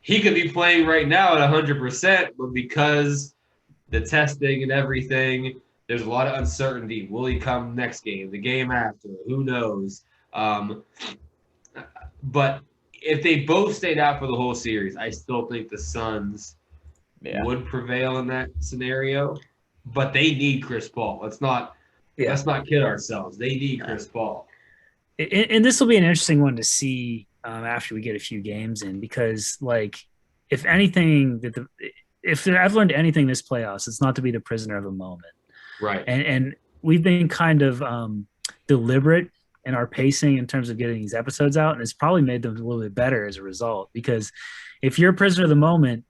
He could be playing right now at 100%, but because the testing and everything, there's a lot of uncertainty. Will he come next game, the game after? Who knows? But if they both stayed out for the whole series, I still think the Suns would prevail in that scenario. But they need Chris Paul. Let's not kid ourselves. They need Chris Paul. And this will be an interesting one to see after we get a few games in, because if anything, if I've learned anything this playoffs, it's not to be the prisoner of a moment. Right. And we've been kind of deliberate in our pacing in terms of getting these episodes out, and it's probably made them a little bit better as a result, because if you're a prisoner of the moment,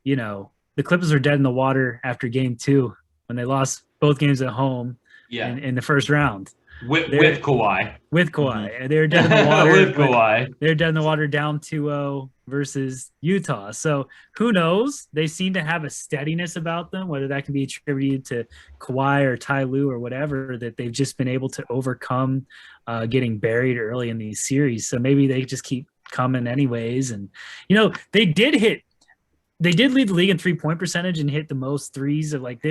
you know, the Clippers are dead in the water after game 2 when they lost both games at home Yeah, in the first round. with They're- Kawhi. With Kawhi. And they were dead in the water. With Kawhi. They're dead in the water down 2-0 versus Utah. So who knows? They seem to have a steadiness about them, whether that can be attributed to Kawhi or Ty Lue or whatever, that they've just been able to overcome getting buried early in these series. So maybe they just keep coming anyways. And, you know, they did lead the league in 3-point percentage and hit the most threes of like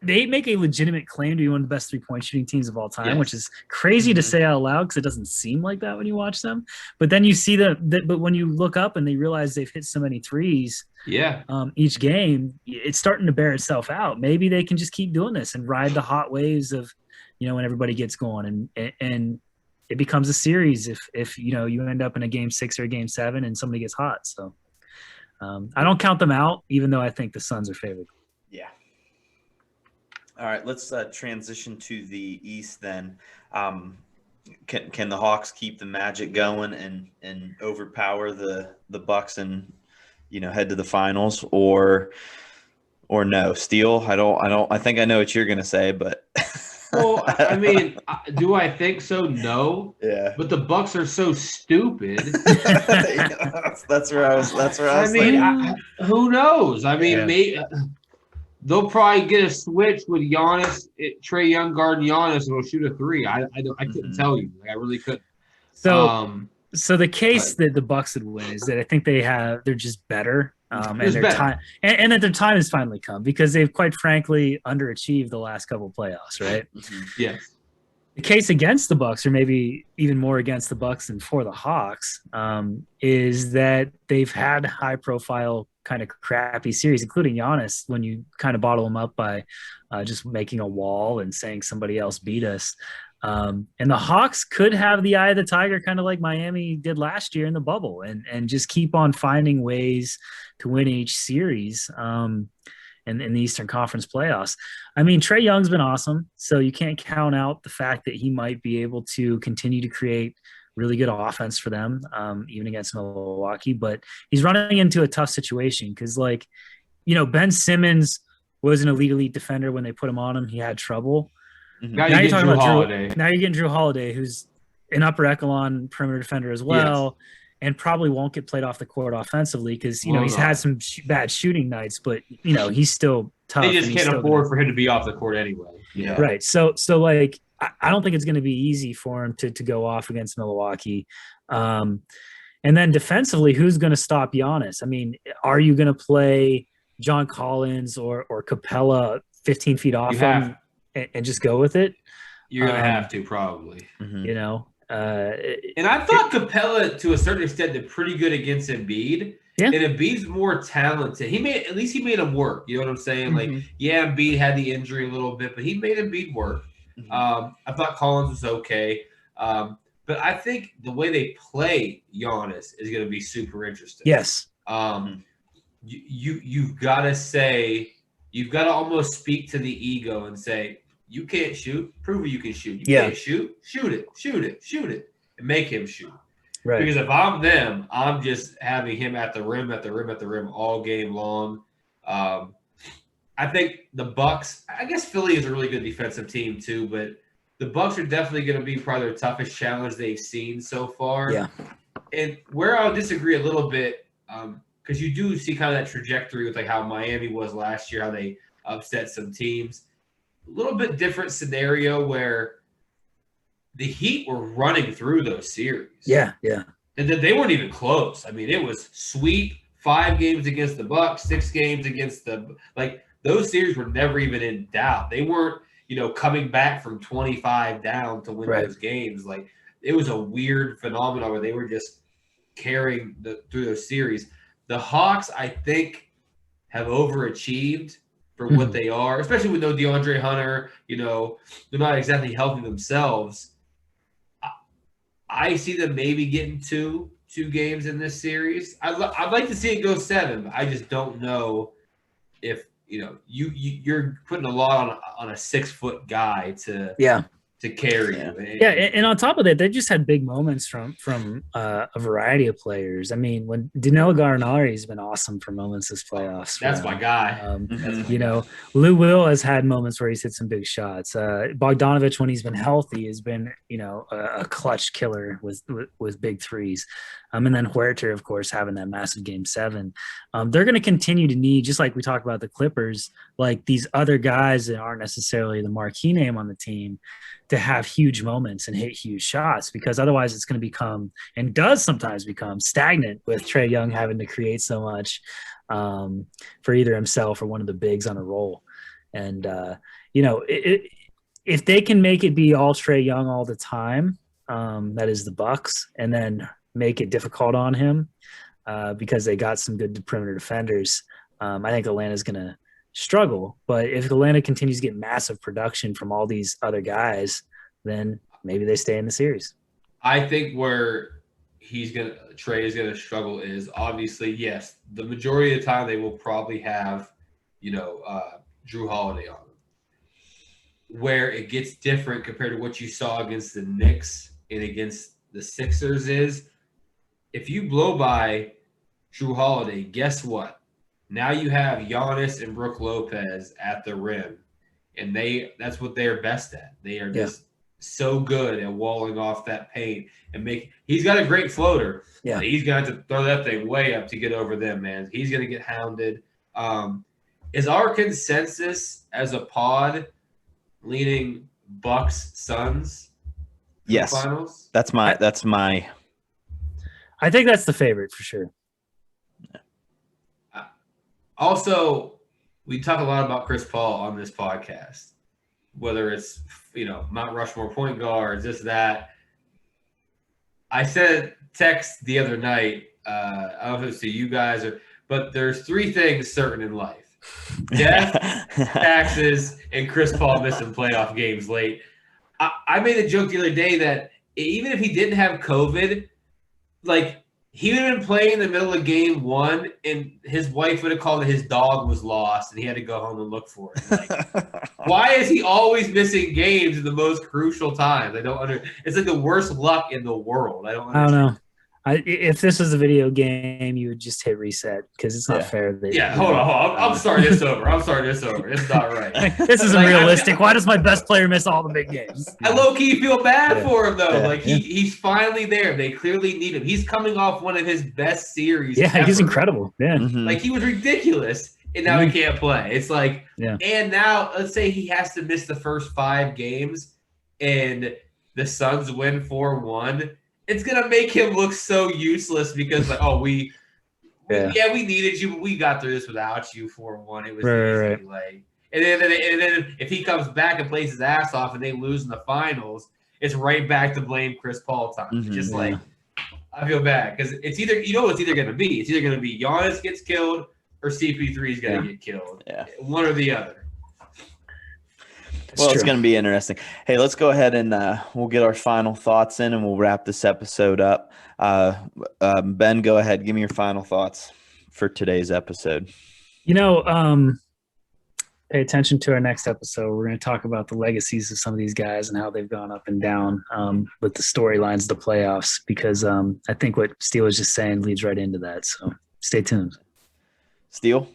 they make a legitimate claim to be one of the best 3-point shooting teams of all time, Yes. which is crazy to say out loud because it doesn't seem like that when you watch them. But then you see but when you look up and they realize they've hit so many threes each game, it's starting to bear itself out. Maybe they can just keep doing this and ride the hot waves of, you know, when everybody gets going and it becomes a series if you know, you end up in a game 6 or a game 7 and somebody gets hot. So I don't count them out, even though I think the Suns are favored. Yeah. All right, let's transition to the East then. Can the Hawks keep the magic going and overpower the Bucks and, you know, head to the finals, or no? Steele, I think I know what you're gonna say, but Well, I mean, do I think so? No. yeah. But the Bucks are so stupid. that's where I was. I mean, who knows? I mean, Yeah. maybe they'll probably get a switch with Giannis, Trae Young guarding Giannis, and will shoot a 3. I couldn't tell you. Like, I really couldn't. So the case that the Bucks would win is that I think they're just better, and their time and that their time has finally come because they've quite frankly underachieved the last couple of playoffs, right? Yes. The case against the Bucks, or maybe even more against the Bucks than for the Hawks, is that they've had high-profile kind of crappy series, including Giannis, when you kind of bottle them up by just making a wall and saying somebody else beat us. And the Hawks could have the eye of the tiger, kind of like Miami did last year in the bubble, and just keep on finding ways to win each series. In the Eastern Conference playoffs. I mean, Trae Young's been awesome, so you can't count out the fact that he might be able to continue to create really good offense for them, even against Milwaukee. But he's running into a tough situation because, like, you know, Ben Simmons was an elite defender when they put him on him. He had trouble. Now you're talking about Holiday. Now you're getting Drew Holiday, who's an upper echelon perimeter defender as well. Yes. And probably won't get played off the court offensively because, you know, he's had some bad shooting nights, but, you know, he's still tough. They just can't afford for him to be off the court anyway. Yeah. Right. So like, I don't think it's going to be easy for him to go off against Milwaukee. And then defensively, who's going to stop Giannis? I mean, are you going to play John Collins or Capella 15 feet off him and just go with it? You're going to have to probably. You know? And I thought Capella, to a certain extent, did pretty good against Embiid. Yeah. And Embiid's more talented. At least he made him work. You know what I'm saying? Mm-hmm. Like, yeah, Embiid had the injury a little bit, but he made Embiid work. Mm-hmm. I thought Collins was okay. But I think the way they play Giannis is going to be super interesting. Yes. You've got to almost speak to the ego and say, you can't shoot. Prove you can shoot. You can't shoot. Shoot it, and make him shoot. Right. Because if I'm them, I'm just having him at the rim all game long. I think the Bucks. I guess Philly is a really good defensive team too, but the Bucks are definitely going to be probably their toughest challenge they've seen so far. Yeah. And where I'll disagree a little bit, because you do see kind of that trajectory with like how Miami was last year, how they upset some teams. A little bit different scenario where the Heat were running through those series. Yeah. And then they weren't even close. I mean, it was sweep, 5 games against the Bucks, 6 games against those series were never even in doubt. They weren't, you know, coming back from 25 down to win those games. Like, it was a weird phenomenon where they were just carrying through those series. The Hawks, I think, have overachieved for what they are, especially with no DeAndre Hunter. You know, they're not exactly healthy themselves. I see them maybe getting two games in this series. I'd like to see it go 7. But I just don't know if, you know, you're putting a lot on a 6-foot guy to to carry Yeah. you. Yeah, and on top of that, they just had big moments from a variety of players. I mean, when Danilo Gallinari's been awesome for moments this playoffs. for That's my them. guy. Mhm. That's my You guy. know, Lou Will has had moments where he's hit some big shots. Bogdanovich, when he's been healthy, has been a clutch killer with big threes. And then Huerter, of course, having that massive game 7. They're going to continue to need, just like we talked about the Clippers, like these other guys that aren't necessarily the marquee name on the team, to have huge moments and hit huge shots, because otherwise it's going to become, and does sometimes become, stagnant with Trae Young having to create so much for either himself or one of the bigs on a roll. And if they can make it be all Trae Young all the time, that is the Bucks, and then make it difficult on him because they got some good perimeter defenders, I think Atlanta's going to struggle. But if Atlanta continues to get massive production from all these other guys, then maybe they stay in the series. I think where Trae is gonna struggle is obviously, yes, the majority of the time they will probably have, Drew Holiday on them. Where it gets different compared to what you saw against the Knicks and against the Sixers is, if you blow by Drew Holiday, guess what? Now you have Giannis and Brook Lopez at the rim, and that's what they're best at. They are just so good at walling off that paint and he's got a great floater. Yeah. He's going to have to throw that thing way up to get over them, man. He's going to get hounded. Is our consensus as a pod leaning Bucks Suns Yes. finals? That's my I think that's the favorite for sure. Also, we talk a lot about Chris Paul on this podcast, whether it's, Mount Rushmore point guards, this, that. I sent text the other night. I don't know if it was to you guys, but there's 3 things certain in life: death, taxes, and Chris Paul missing playoff games late. I made a joke the other day that even if he didn't have COVID, like, he would have been playing in the middle of game 1, and his wife would have called that his dog was lost, and he had to go home and look for it. Like, why is he always missing games in the most crucial times? It's like the worst luck in the world. I don't know. If this was a video game, you would just hit reset, because it's not fair. Hold on. I'm starting this over. It's not right. This isn't realistic. Why does my best player miss all the big games? I low-key feel bad for him, though. He's finally there. They clearly need him. He's coming off one of his best series ever. He's incredible. Yeah. Mhm. Like, he was ridiculous, and now he can't play. It's like, and now let's say he has to miss the first 5 games, and the Suns win 4-1. It's gonna make him look so useless because, like, we needed you, but we got through this without you 4-1. It was easy. Right. Like, and then if he comes back and plays his ass off and they lose in the finals, it's right back to blame Chris Paul time. Mm-hmm. It's just like, I feel bad because it's either, it's either gonna be. It's either gonna be Giannis gets killed or CP3 is gonna get killed. Yeah, one or the other. It's going to be interesting. Hey, let's go ahead and we'll get our final thoughts in, and we'll wrap this episode up. Ben, go ahead. Give me your final thoughts for today's episode. Pay attention to our next episode. We're going to talk about the legacies of some of these guys and how they've gone up and down with the storylines of the playoffs, because I think what Steele was just saying leads right into that. So stay tuned. Steele?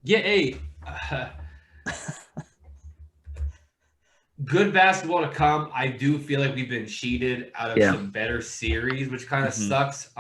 Yeah, hey. Good basketball to come. I do feel like we've been cheated out of some better series, which kind of sucks.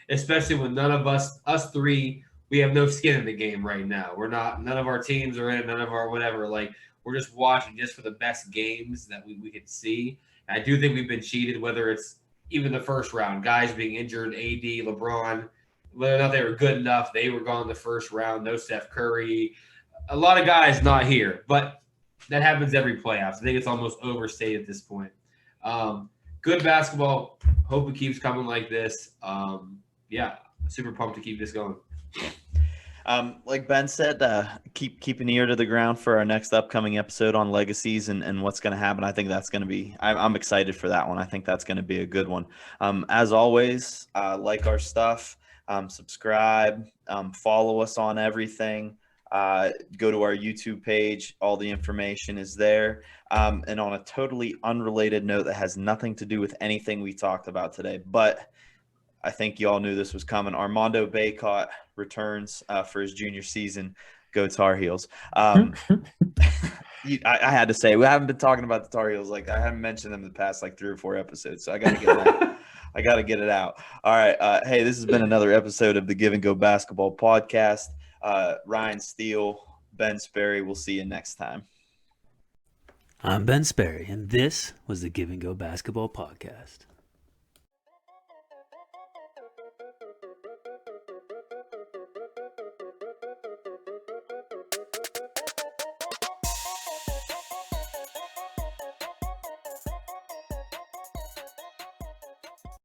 Especially when none of us 3, we have no skin in the game right now. None of our teams are in it, none of our whatever. Like, we're just watching just for the best games that we could see. And I do think we've been cheated, whether it's even the first round, guys being injured, AD, LeBron, whether or not they were good enough, they were gone the first round. No Steph Curry. A lot of guys not here, but that happens every playoffs. I think it's almost overstated at this point. Good basketball. Hope it keeps coming like this. Super pumped to keep this going. Like Ben said, keep an ear to the ground for our next upcoming episode on legacies and what's going to happen. I think that's going to be – I'm excited for that one. I think that's going to be a good one. As always, like our stuff, subscribe, follow us on everything. Go to our YouTube page. All the information is there. And on a totally unrelated note that has nothing to do with anything we talked about today, but I think you all knew this was coming. Armando Baycott returns for his junior season. Go Tar Heels. I had to say, we haven't been talking about the Tar Heels. Like, I haven't mentioned them in the past like 3 or 4 episodes, so I got to get that. I got to get it out. All right. Hey, this has been another episode of the Give and Go Basketball Podcast. Ryan Steele, Ben Sperry. We'll see you next time. I'm Ben Sperry, and this was the Give and Go Basketball Podcast.